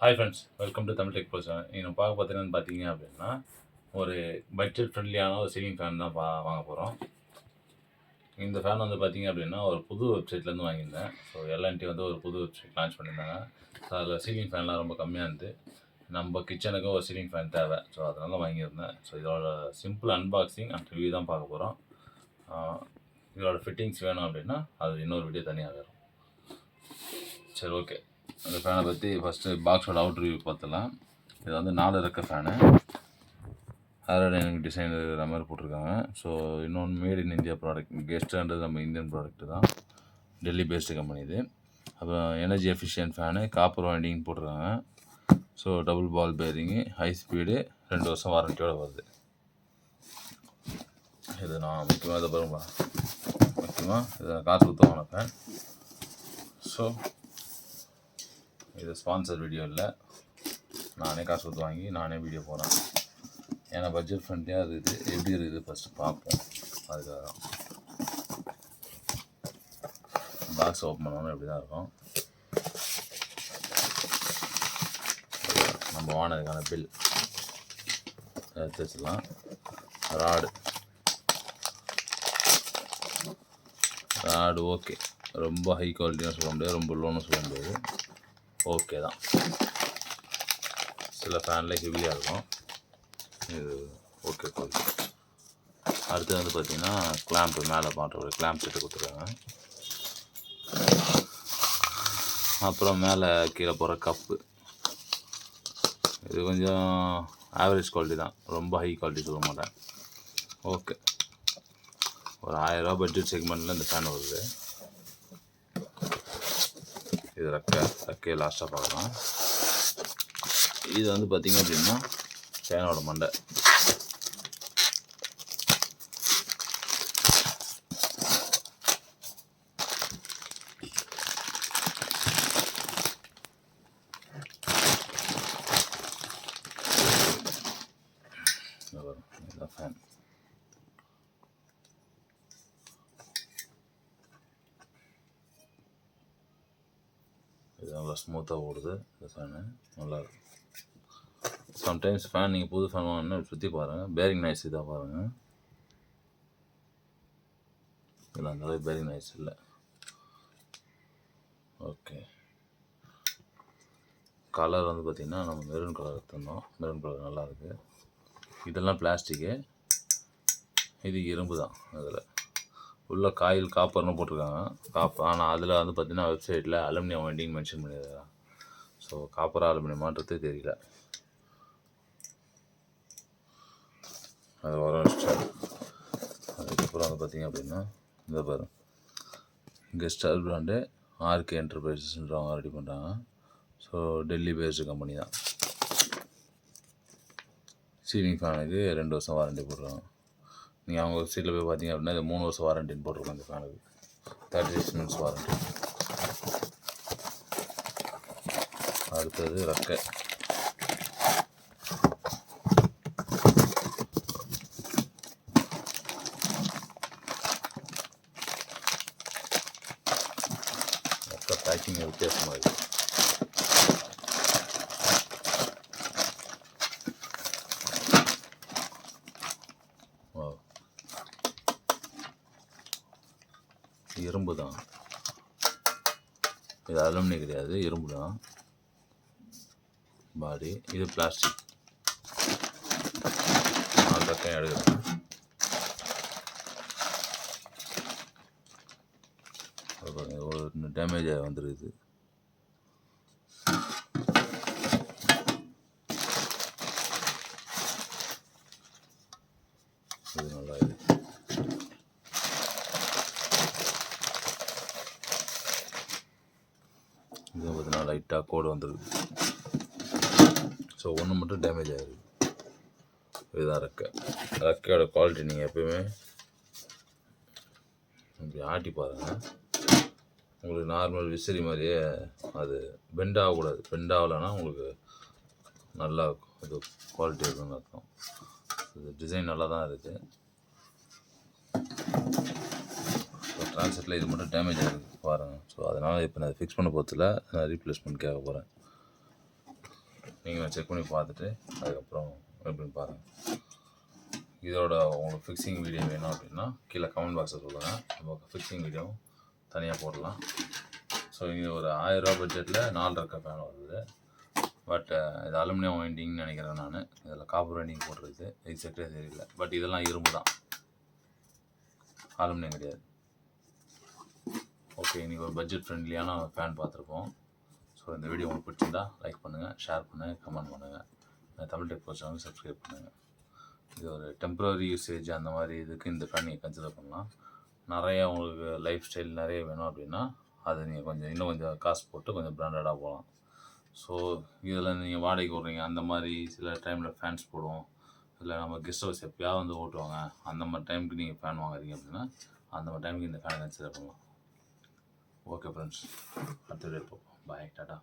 Hi friends, welcome to Tamil tech person. நீங்கள் பார்த்தீங்க அப்படின்னா ஒரு பட்ஜெட் ஃப்ரெண்ட்லியான ஒரு சீலிங் ஃபேன் தான் வாங்க போகிறோம். இந்த ஃபேன் பார்த்தீங்க அப்படின்னா ஒரு புது வெப்சைட்லேருந்து வாங்கியிருந்தேன். ஸோ எல்என்டி ஒரு புது வெப்சைட் லான்ச் பண்ணியிருந்தாங்க. ஸோ அதில் சீலிங் ஃபேன்லாம் ரொம்ப கம்மியாக இருந்து நம்ம கிச்சனுக்கு ஒரு சீலிங் ஃபேன் தேவை. ஸோ அதனால வாங்கியிருந்தேன். ஸோ இதோட சிம்பிள் அன்பாக்சிங் அண்ட் ரிவ்யூ தான் பார்க்க போகிறோம். இதோட ஃபிட்டிங்ஸ் வேணும் அப்படின்னா அது இன்னொரு வீடியோ தனியாக வரும். சரி, ஓகே. அந்த ஃபேனை பற்றி ஃபஸ்ட்டு பாக்ஸோட அவுட் ரிவ்யூ பார்த்துலாம். இது 4 ரெக்க ஃபேனு, ஏரோடைனமிக் டிசைன் இருக்கிற மாதிரி போட்டிருக்காங்க. ஸோ இன்னொன்று மேட் இன் இந்தியா ப்ராடக்ட். கெஸ்ட்ன்றது நம்ம இந்தியன் ப்ராடக்ட்டு தான், டெல்லி பேஸ்டு கம்பெனி இது. அப்புறம் energy efficient fan, copper winding போட்டிருக்காங்க. So double ball bearing, high speed, 2 வருஷம் வாரண்டியோடு வருது. இது நான் முக்கியமாக இதை பாருங்களா, முக்கியமாக இதை காசு கொடுத்தவான ஃபேன். ஸோ இது ஸ்பான்சர் வீடியோ இல்லை, நானே காசு கொடுத்து வாங்கி நானே வீடியோ போகிறேன். ஏன்னா பட்ஜெட் ஃப்ரெண்ட்லியாக இருக்குது. எப்படி இருக்குது ஃபஸ்ட்டு பார்ப்போம். அதுக்காக பாக்ஸ் ஓப்பன் பண்ணணும். இப்படி தான் இருக்கும். நம்ம வாங்கினதுக்கான பில் எடுத்து வச்சிடலாம். ராடு ஓகே, ரொம்ப ஹை குவாலிட்டின்னு சொல்ல முடியாது, ரொம்ப லோன்னு சொல்ல முடியாது, ஓகே தான். சில ஃபேனில் ஹெவியாக இருக்கும், இது ஓகே குவாலிட்டி. அடுத்து பார்த்திங்கன்னா கிளாம்ப்பு, மேலே மாட்டுற கிளாம்ப் செட்டு கொடுத்துருக்காங்க. அப்புறம் மேலே கீழே போகிற கப்பு, இது கொஞ்சம் ஆவரேஜ் குவாலிட்டி தான், ரொம்ப ஹை குவாலிட்டி சொல்ல மாட்டேன். ஓகே, ஒரு 1000 பட்ஜெட் செக்மெண்ட்டில் இந்த ஃபேன் வருது. இது ரெக்கையை லாஸ்ட்டாக பார்க்கலாம். இது பார்த்திங்க அப்படின்னா ஃபேனோட மண்டை. இதுதான் ஃபேன். இது நல்லா ஸ்மூத்தாக ஓடுது. இந்த ஃபேனு நல்லாயிருக்கும். சம்டைம்ஸ் ஃபேன் நீங்கள் புது ஃபேன் வாங்கினா சுற்றி பாருங்கள், பேரிங் நாய்ஸ் இதாக பாருங்கள். இதில் அந்தளவுக்கு பேரிங் நாய்ஸ் இல்லை. ஓகே, கலர் பார்த்திங்கன்னா நம்ம மெரூன் கலர் எடுத்துருந்தோம். மெரூன் கலர் நல்லாயிருக்கு. இதெல்லாம் பிளாஸ்டிக்கு, இது இரும்பு தான். அதில் உள்ள காயில் காப்பர்னு போட்டிருக்காங்க. ஆனால் அதில் பார்த்திங்கன்னா வெப்சைட்டில் அலுமினியம் வைண்டிங் மென்ஷன் பண்ணியிருக்காங்க. ஸோ காப்பராக அலுமினியமான்றதே தெரியல. அது வர ஸ்டார். அதுக்கப்புறம் பார்த்திங்க அப்படின்னா இந்த பாரு, இங்கே ஸ்டார் பிராண்டு ஆர்கே என்டர்பிரைசஸ்ன்றவங்க ரெடி பண்ணுறாங்க. ஸோ டெல்லி பேஸ்டு கம்பெனி தான். சீலிங் ஃபேனுக்கு 2 வருஷம் வாரண்டி போடுறாங்க. நீங்கள் அவங்க வெப்சைட்டில் போய் பார்த்தீங்க அப்படின்னா இது 3 வருஷம் வாரண்டின்னு போட்டிருக்கோம். இந்த ஃபேனுக்கு 36 months வாரண்டி. அடுத்தது ரெக்கை. ரெக்கை பேக்கிங் வித்தியாசமாக இருக்குது. இரும்பு தான், இது அலுமினியம் கிடையாது, இரும்பு தான் பாடி. இது பிளாஸ்டிக். நான் தக்கம் எடுக்கிறேன். ஒரு டேமேஜ் ஆகி வந்துருக்குது. இது நல்லா இருக்குது. இது பார்த்தீங்கன்னா லைட்டாக கோடு வந்துருக்கு. ஸோ ஒன்று மட்டும் டேமேஜ் ஆகிருக்கு. இதுதான் ரெக்கையோட குவாலிட்டி. நீங்கள் எப்பயுமே இப்படி ஆட்டி பாருங்கள், உங்களுக்கு நார்மல் விசிறி மாதிரியே அது பெண்ட் ஆகக்கூடாது. பெண்ட் ஆகலைன்னா உங்களுக்கு நல்லா இது குவாலிட்டி இருக்குன்னு அர்த்தம். இது டிசைன் நல்லா தான் இருக்குது. ட்ரான்ஸ்ஃபரில் இது மட்டும் டேமேஜ் ஆகிருக்கு பாருங்கள். ஸோ அதனால் இப்போ நான் ஃபிக்ஸ் பண்ண போகிறதில்ல, நான் ரீப்ளேஸ்மெண்ட் கேட்க போகிறேன். நீங்கள் செக் பண்ணி பார்த்துட்டு அதுக்கப்புறம் எப்படின்னு பாருங்கள். இதோட உங்களுக்கு ஃபிக்ஸிங் வீடியோ வேணும் அப்படின்னா கீழே கமெண்ட் பாக்ஸில் சொல்லுங்கள். நம்ம ஃபிக்ஸிங் வீடியோவும் தனியாக போடலாம். ஸோ இங்கே ஒரு 1000 பட்ஜெட்டில் 4 ரெக்க ஃபேன் வருது. பட் இது அலுமினியம் வைண்டிங்னு நினைக்கிறேன் நான். இதில் காப்பர் வைண்டிங் போட்டிருக்கு, எக்ஸாக்டாக தெரியல. பட் இதெல்லாம் இரும்பு தான், அலுமினியம் கிடையாது. ஓகே, இன்றைக்கி ஒரு பட்ஜெட் ஃப்ரெண்ட்லியான ஃபேன் பார்த்துருப்போம். ஸோ இந்த வீடியோ உங்களுக்கு பிடிச்சிருந்தா லைக் பண்ணுங்கள், ஷேர் பண்ணுங்கள், கமெண்ட் பண்ணுங்கள். Tamil tech bro channel subscribe பண்ணுங்கள். இது ஒரு டெம்ப்ரவரி யூசேஜ் அந்த மாதிரி இதுக்கு இந்த ஃபேன் நீங்கள் கன்சிடர் பண்ணலாம். நிறையா உங்களுக்கு லைஃப் ஸ்டைல் நிறைய வேணும் அப்படின்னா அது நீங்கள் கொஞ்சம் இன்னும் கொஞ்சம் காசு போட்டு கொஞ்சம் பிராண்டடாக போகலாம். ஸோ இதில் நீங்கள் வாடகைக்கு விட்றீங்க, அந்த மாதிரி சில டைமில் ஃபேன்ஸ் போடுவோம், இல்லை நம்ம கெஸ்ட் ஹவுஸ் எப்போயாவது வந்து ஓட்டுவாங்க, அந்த மாதிரி டைமுக்கு நீங்கள் ஃபேன் வாங்குறீங்க அப்படின்னா அந்த மாதிரி டைமுக்கு இந்த ஃபேனை கன்சிடர் பண்ணலாம். ஓகே ஃப்ரெண்ட்ஸ், அடுத்த வீடியோ பார்ப்போம். பாய், டாடா.